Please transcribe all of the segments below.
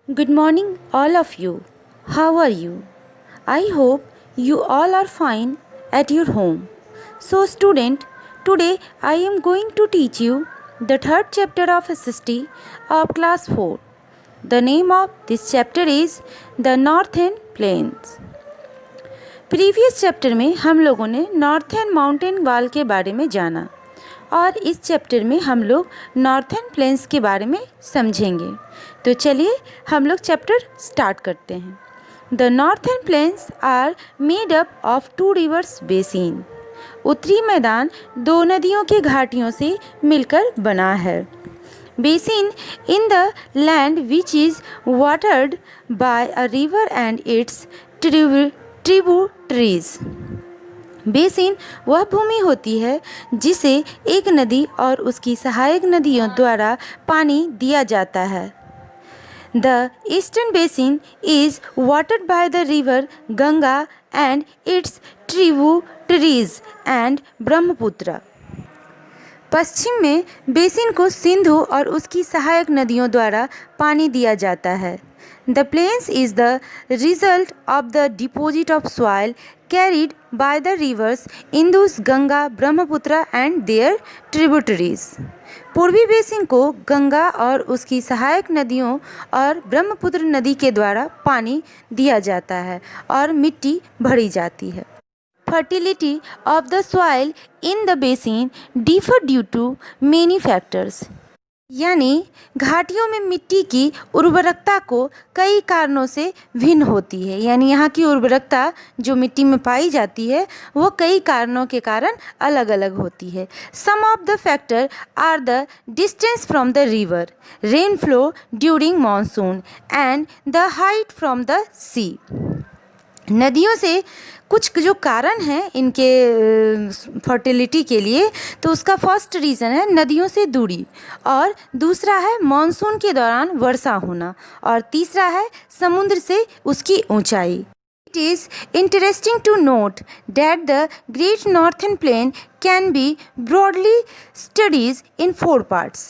Good morning, all of you. How are you? I hope you all are fine at your home. So, student, today I am going to teach you the third chapter of SST of class 4. The name of this chapter is The Northern Plains. Previous chapter में हम लोगों ने northern mountain वाल के बारे में जाना और इस चैप्टर में हम लोग नॉर्थर्न प्लेन्स के बारे में समझेंगे। तो चलिए हम लोग चैप्टर स्टार्ट करते हैं। The northern plains are made up of 2 rivers basin. उत्तरी मैदान 2 नदियों की घाटियों से मिलकर बना है। Basin in the land which is watered by a river and its tributaries. Basin वह भूमि होती है जिसे एक नदी और उसकी सहायक नदियों द्वारा पानी दिया जाता है। The eastern basin is watered by the river Ganga and its tributaries and Brahmaputra. पश्चिम में बेसिन को सिंधु और उसकी सहायक नदियों द्वारा पानी दिया जाता है। The plains is the result of the deposit of soil carried by the rivers Indus, Ganga, Brahmaputra and their tributaries. पूर्वी बेसिन को गंगा और उसकी सहायक नदियों और ब्रह्मपुत्र नदी के द्वारा पानी दिया जाता है और मिट्टी भरी जाती है। Fertility of the soil in the basin differ due to many factors. यानी घाटियों में मिट्टी की उर्वरकता को कई कारणों से भिन्न होती है। यानी यहाँ की उर्वरकता जो मिट्टी में पाई जाती है वो कई कारणों के कारण अलग अलग होती है। Some of the factor are the distance from the river, rain flow during monsoon and the height from the sea. नदियों से कुछ जो कारण हैं इनके फर्टिलिटी के लिए, तो उसका फर्स्ट रीज़न है नदियों से दूरी, और दूसरा है मॉनसून के दौरान वर्षा होना, और तीसरा है समुद्र से उसकी ऊंचाई। It is interesting to note that the Great Northern Plain can be broadly studied in 4 parts.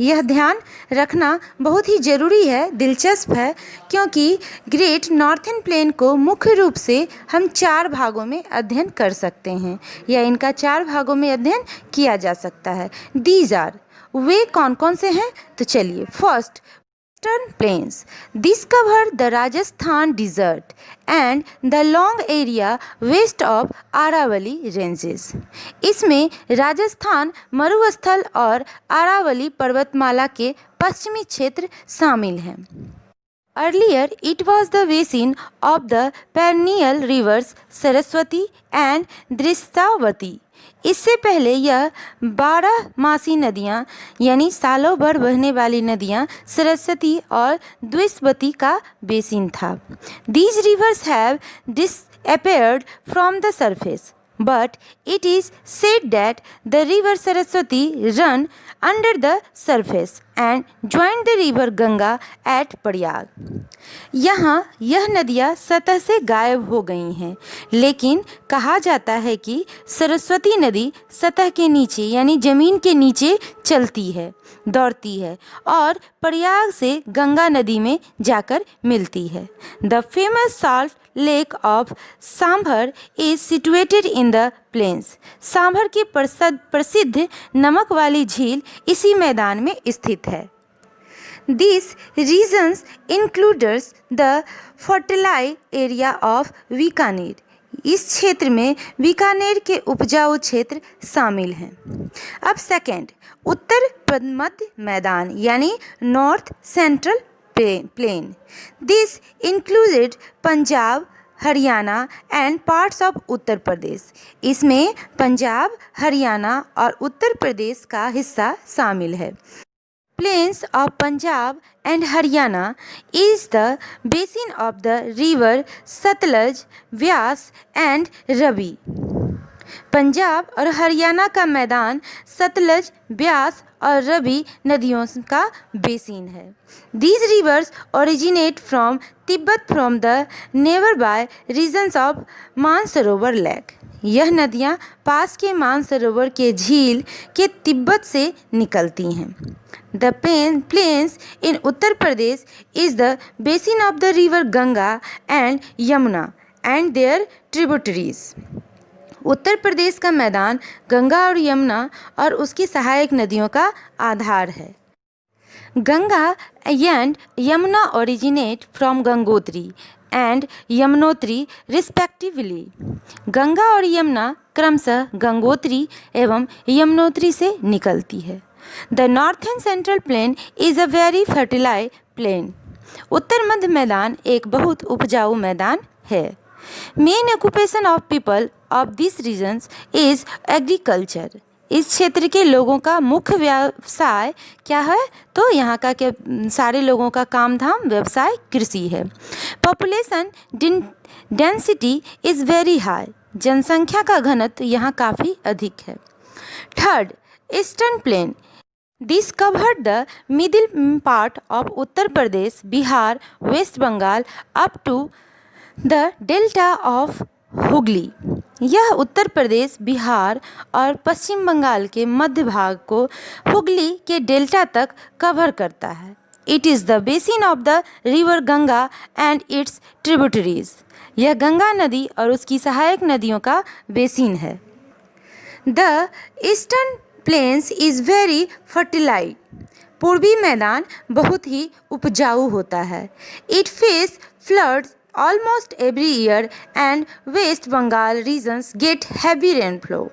यह ध्यान रखना बहुत ही ज़रूरी है, दिलचस्प है, क्योंकि ग्रेट नॉर्थर्न प्लेन को मुख्य रूप से हम 4 भागों में अध्ययन कर सकते हैं या इनका 4 भागों में अध्ययन किया जा सकता है। These are, वे कौन कौन से हैं? तो चलिए, first Western Plains. This cover the Rajasthan desert and the long area west of Aravalli ranges. इसमें राजस्थान मरुस्थल और अरावली पर्वतमाला के पश्चिमी क्षेत्र शामिल हैं। Earlier it was the basin of the perennial rivers Saraswati and दृश्यावती। इससे पहले यह 12 मासी नदियाँ यानी सालों भर बहने वाली नदियाँ सरस्वती और द्विस्वती का बेसिन था। These rivers have disappeared from the surface, but it is said that the river Saraswati run under the surface and joined the river Ganga at Prayag. यहाँ यह नदियाँ सतह से गायब हो गई हैं, लेकिन कहा जाता है कि सरस्वती नदी सतह के नीचे यानी ज़मीन के नीचे चलती है, दौड़ती है और प्रयाग से गंगा नदी में जाकर मिलती है। The famous salt lake of Sambhar is situated in the plains. Sambhar की प्रसिद्ध नमक वाली झील इसी मैदान में स्थित है। These regions includes the fertile area of Bikaner. इस क्षेत्र में बीकानेर के उपजाऊ क्षेत्र शामिल हैं। अब सेकंड, उत्तर मध्य मैदान यानी north central plain. This included Punjab, Haryana and parts of Uttar Pradesh. इसमें पंजाब, हरियाणा और उत्तर प्रदेश का हिस्सा शामिल है। Plains of Punjab and Haryana is the basin of the river Satluj, Vyas and Ravi. Punjab और हरियाणा का मैदान सतलज, ब्यास और रवि नदियों का बेसिन है। These rivers originate from Tibet from the nearby regions of Mansarovar lake. यह नदियाँ पास के मानसरोवर के झील के तिब्बत से निकलती हैं। The plains in Uttar Pradesh is the basin of the river Ganga and Yamuna and their tributaries. Uttar Pradesh का मैदान गंगा और यमुना और उसकी सहायक नदियों का आधार है। Ganga and Yamuna originate from Gangotri and Yamunotri respectively. Ganga और यमुना क्रमशः गंगोत्री एवं यमुनोत्री से निकलती है। The northern central plain is a very fertile plain. उत्तर मध्य मैदान एक बहुत उपजाऊ मैदान है। Main occupation of people of these regions is agriculture. इस क्षेत्र के लोगों का मुख्य व्यवसाय क्या है? तो यहाँ का क्या सारे लोगों का काम धाम व्यवसाय कृषि है। Population density is very high. जनसंख्या का घनत्व यहाँ काफ़ी अधिक है। Third, Eastern Plain. This covered the middle part of Uttar Pradesh, Bihar, West Bengal up to the delta of Hooghly. यह उत्तर प्रदेश, बिहार और पश्चिम बंगाल के मध्य भाग को हुगली के डेल्टा तक कवर करता है। It is the basin of the river Ganga and its tributaries. यह गंगा नदी और उसकी सहायक नदियों का बेसिन है। The eastern plains is very fertile. पूर्वी मैदान बहुत ही उपजाऊ होता है। It face floods almost every year and West Bengal regions get heavy rainfall.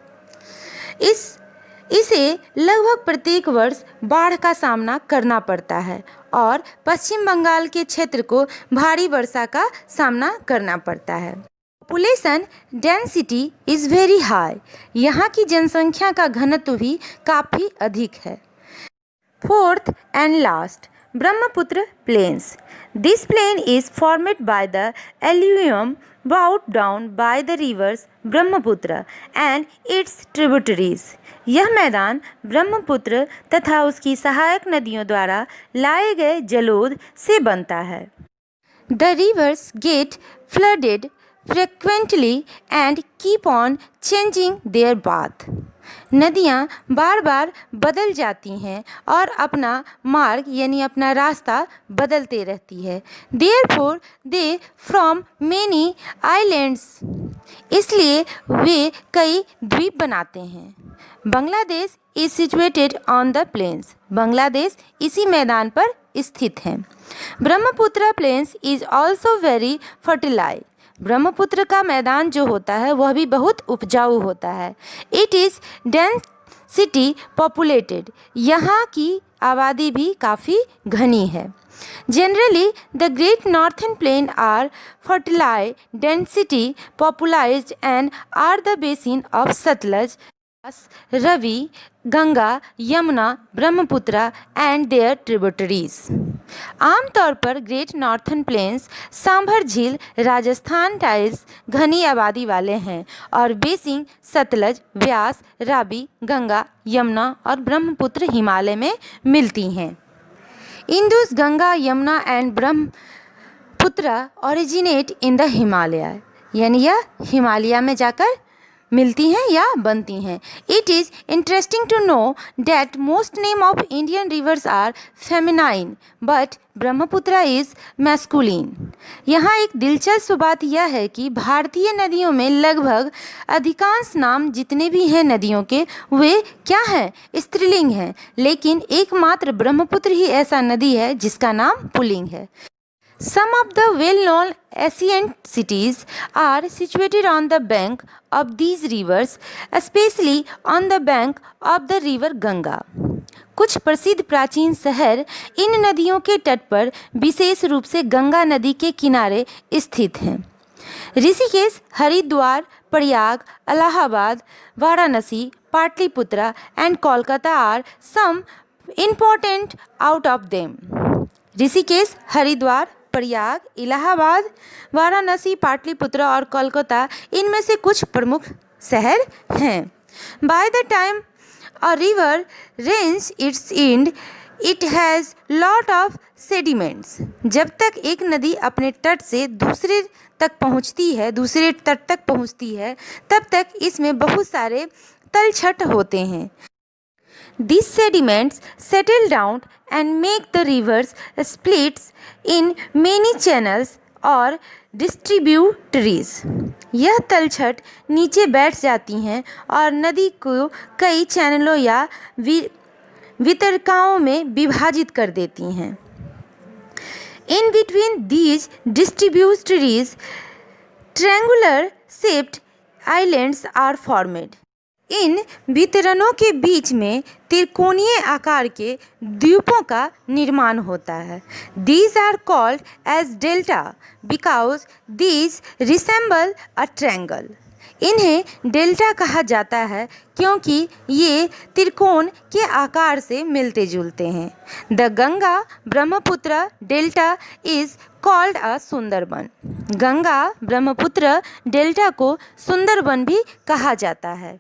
इसे लगभग प्रत्येक वर्ष बाढ़ का सामना करना पड़ता है और पश्चिम बंगाल के क्षेत्र को भारी वर्षा का सामना करना पड़ता है। Population density is very high. यहाँ की जनसंख्या का घनत्व भी काफ़ी अधिक है। Fourth and last, Brahmaputra Plains. This plain is formed by the alluvium brought down by the rivers Brahmaputra and its tributaries. यह मैदान ब्रह्मपुत्र तथा उसकी सहायक नदियों द्वारा लाए गए जलोढ़ से बनता है। The rivers get flooded frequently and keep on changing their path. नदियाँ बार बार बदल जाती हैं और अपना मार्ग यानी अपना रास्ता बदलते रहती है। Therefore they from many islands. इसलिए वे कई द्वीप बनाते हैं। Bangladesh is situated on the plains. Bangladesh इसी मैदान पर स्थित है। Brahmaputra plains is also very fertilise. Brahmaputra का मैदान जो होता है वह भी बहुत उपजाऊ होता है। It is density populated. यहाँ की आबादी भी काफ़ी घनी है। Generally, the Great Northern Plain are fertile, density populated and are the basin of Satluj, Ravi, Ganga, Yamuna, Brahmaputra and their tributaries. आमतौर पर ग्रेट नॉर्थर्न प्लेन्स सांभर झील, राजस्थान टाइल्स घनी आबादी वाले हैं और बेसिन सतलज, व्यास, रावी, गंगा, यमुना और ब्रह्मपुत्र हिमालय में मिलती हैं. Indus, Ganga, Yamuna and Brahmaputra originate in the Himalaya, यानी यह हिमालय में जाकर मिलती हैं या बनती हैं. It is interesting to know that most name of Indian rivers are feminine but Brahmaputra is masculine. यहाँ एक दिलचस्प बात यह है कि भारतीय नदियों में लगभग अधिकांश नाम जितने भी हैं नदियों के वे क्या हैं, स्त्रीलिंग हैं, लेकिन एकमात्र ब्रह्मपुत्र ही ऐसा नदी है जिसका नाम पुल्लिंग है. Some of the well-known ancient cities are situated on the bank of these rivers, especially on the bank of the river Ganga. कुछ प्रसिद्ध प्राचीन शहर इन नदियों के तट पर विशेष रूप से गंगा नदी के किनारे स्थित हैं. Rishikesh, Haridwar, Prayag, Allahabad, Varanasi, Pataliputra and Kolkata are some important out of them. Rishikesh, Haridwar, Prayag, Allahabad, Varanasi, Pataliputra और कोलकाता इनमें से कुछ प्रमुख शहर हैं. By the time a river range it's and it has lot of sediments. जब तक एक नदी अपने तट से दूसरे तट तक पहुंचती है तब तक इसमें बहुत सारे तलछट होते हैं. These sediments settle down and make the rivers splits in many channels और डिस्ट्रीब्यूटरीज। यह तलछट नीचे बैठ जाती हैं और नदी को कई चैनलों या वितरकाओं में विभाजित कर देती हैं। In between these distributaries, triangular shaped islands are formed. इन वितरणों के बीच में त्रिकोणीय आकार के द्वीपों का निर्माण होता है। These are called as delta because these resemble a triangle. इन्हें डेल्टा कहा जाता है क्योंकि ये त्रिकोण के आकार से मिलते जुलते हैं। The Ganga Brahmaputra delta is called a Sundarban. Ganga Brahmaputra delta को सुंदरबन भी कहा जाता है।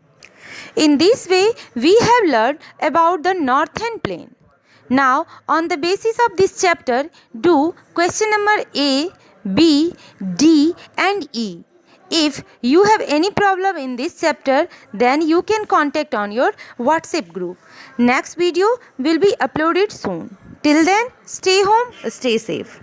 In this way, we have learned about the Northern Plain. Now, on the basis of this chapter, do question number A, B, D and E. If you have any problem in this chapter, then you can contact on your WhatsApp group. Next video will be uploaded soon. Till then, stay home, stay safe.